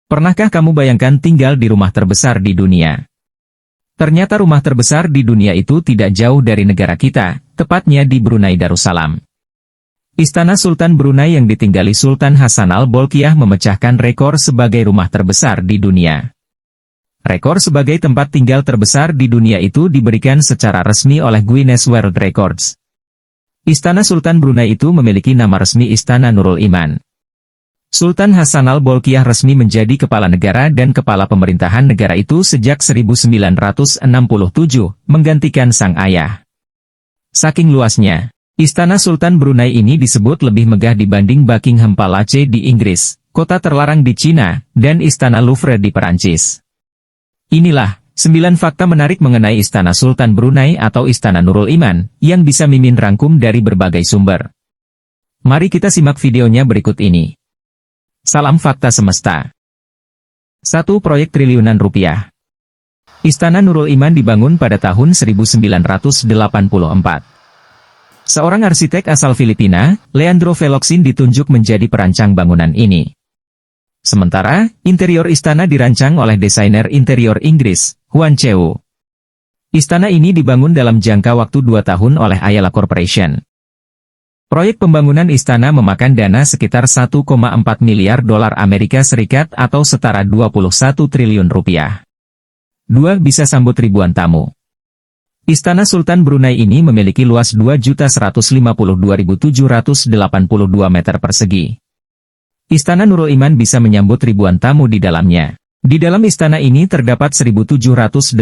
Pernahkah kamu bayangkan tinggal di rumah terbesar di dunia? Ternyata rumah terbesar di dunia itu tidak jauh dari negara kita, tepatnya di Brunei Darussalam. Istana Sultan Brunei yang ditinggali Sultan Hassanal Bolkiah memecahkan rekor sebagai rumah terbesar di dunia. Rekor sebagai tempat tinggal terbesar di dunia itu diberikan secara resmi oleh Guinness World Records. Istana Sultan Brunei itu memiliki nama resmi Istana Nurul Iman. Sultan Hassanal Bolkiah resmi menjadi kepala negara dan kepala pemerintahan negara itu sejak 1967, menggantikan sang ayah. Saking luasnya, Istana Sultan Brunei ini disebut lebih megah dibanding Buckingham Palace di Inggris, kota terlarang di Cina, dan Istana Louvre di Perancis. Inilah 9 fakta menarik mengenai Istana Sultan Brunei atau Istana Nurul Iman, yang bisa Mimin rangkum dari berbagai sumber. Mari kita simak videonya berikut ini. Salam fakta semesta. 1. Proyek triliunan rupiah. Istana Nurul Iman dibangun pada tahun 1984. Seorang arsitek asal Filipina, Leandro Veloxin ditunjuk menjadi perancang bangunan ini. Sementara, interior istana dirancang oleh desainer interior Inggris, Huan Cheu. Istana ini dibangun dalam jangka waktu 2 tahun oleh Ayala Corporation. Proyek pembangunan istana memakan dana sekitar 1,4 miliar dolar Amerika Serikat atau setara 21 triliun rupiah. 2. Bisa sambut ribuan tamu. Istana Sultan Brunei ini memiliki luas 2.152.782 meter persegi. Istana Nurul Iman bisa menyambut ribuan tamu di dalamnya. Di dalam istana ini terdapat 1.788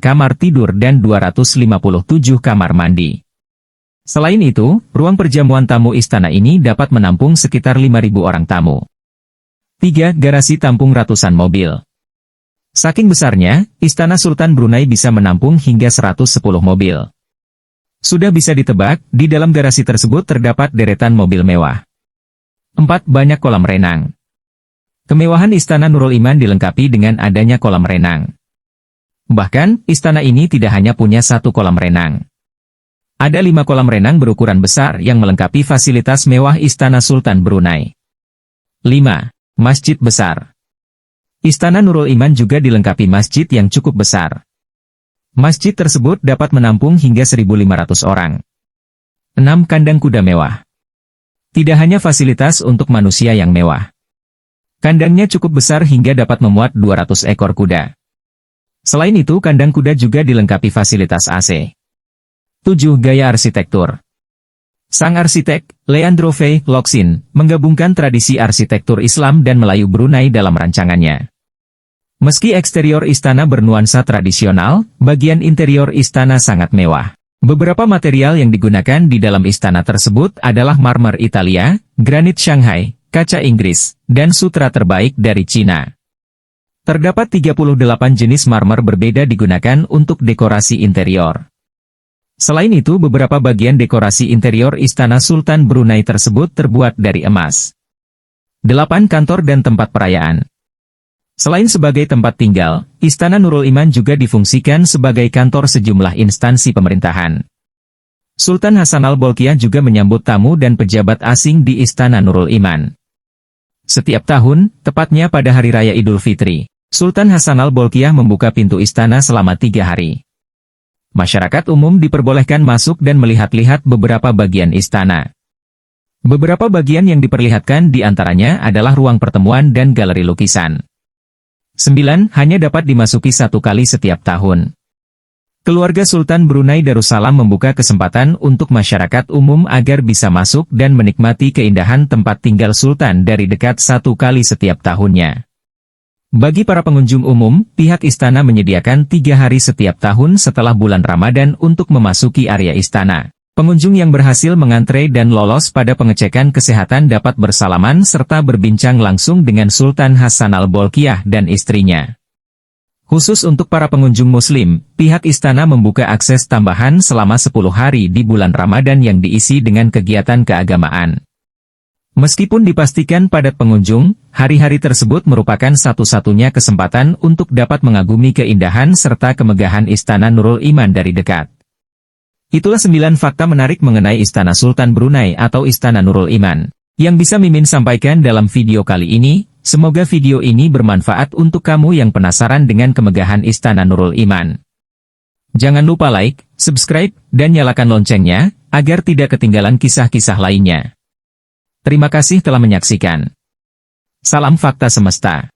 kamar tidur dan 257 kamar mandi. Selain itu, ruang perjamuan tamu istana ini dapat menampung sekitar 5.000 orang tamu. 3. Garasi tampung ratusan mobil. Saking besarnya, Istana Sultan Brunei bisa menampung hingga 110 mobil. Sudah bisa ditebak, di dalam garasi tersebut terdapat deretan mobil mewah. 4. Banyak kolam renang. Kemewahan Istana Nurul Iman dilengkapi dengan adanya kolam renang. Bahkan, istana ini tidak hanya punya 1 kolam renang. Ada 5 kolam renang berukuran besar yang melengkapi fasilitas mewah Istana Sultan Brunei. 5. Masjid besar. Istana Nurul Iman juga dilengkapi masjid yang cukup besar. Masjid tersebut dapat menampung hingga 1.500 orang. 6. Kandang kuda mewah. Tidak hanya fasilitas untuk manusia yang mewah. Kandangnya cukup besar hingga dapat memuat 200 ekor kuda. Selain itu, kandang kuda juga dilengkapi fasilitas AC. 7. Gaya arsitektur. Sang arsitek, Leandro Veloxin, menggabungkan tradisi arsitektur Islam dan Melayu Brunei dalam rancangannya. Meski eksterior istana bernuansa tradisional, bagian interior istana sangat mewah. Beberapa material yang digunakan di dalam istana tersebut adalah marmer Italia, granit Shanghai, kaca Inggris, dan sutra terbaik dari Cina. Terdapat 38 jenis marmer berbeda digunakan untuk dekorasi interior. Selain itu, beberapa bagian dekorasi interior Istana Sultan Brunei tersebut terbuat dari emas. 8. Kantor dan tempat perayaan. Selain sebagai tempat tinggal, Istana Nurul Iman juga difungsikan sebagai kantor sejumlah instansi pemerintahan. Sultan Hassanal Bolkiah juga menyambut tamu dan pejabat asing di Istana Nurul Iman. Setiap tahun, tepatnya pada Hari Raya Idul Fitri, Sultan Hassanal Bolkiah membuka pintu istana selama 3 hari. Masyarakat umum diperbolehkan masuk dan melihat-lihat beberapa bagian istana. Beberapa bagian yang diperlihatkan diantaranya adalah ruang pertemuan dan galeri lukisan. 9. Hanya dapat dimasuki 1 kali setiap tahun. Keluarga Sultan Brunei Darussalam membuka kesempatan untuk masyarakat umum agar bisa masuk dan menikmati keindahan tempat tinggal Sultan dari dekat 1 kali setiap tahunnya. Bagi para pengunjung umum, pihak istana menyediakan 3 hari setiap tahun setelah bulan Ramadan untuk memasuki area istana. Pengunjung yang berhasil mengantre dan lolos pada pengecekan kesehatan dapat bersalaman serta berbincang langsung dengan Sultan Hassanal Bolkiah dan istrinya. Khusus untuk para pengunjung Muslim, pihak istana membuka akses tambahan selama 10 hari di bulan Ramadan yang diisi dengan kegiatan keagamaan. Meskipun dipastikan padat pengunjung, hari-hari tersebut merupakan satu-satunya kesempatan untuk dapat mengagumi keindahan serta kemegahan Istana Nurul Iman dari dekat. Itulah 9 fakta menarik mengenai Istana Sultan Brunei atau Istana Nurul Iman, yang bisa Mimin sampaikan dalam video kali ini. Semoga video ini bermanfaat untuk kamu yang penasaran dengan kemegahan Istana Nurul Iman. Jangan lupa like, subscribe, dan nyalakan loncengnya, agar tidak ketinggalan kisah-kisah lainnya. Terima kasih telah menyaksikan. Salam Fakta Semesta.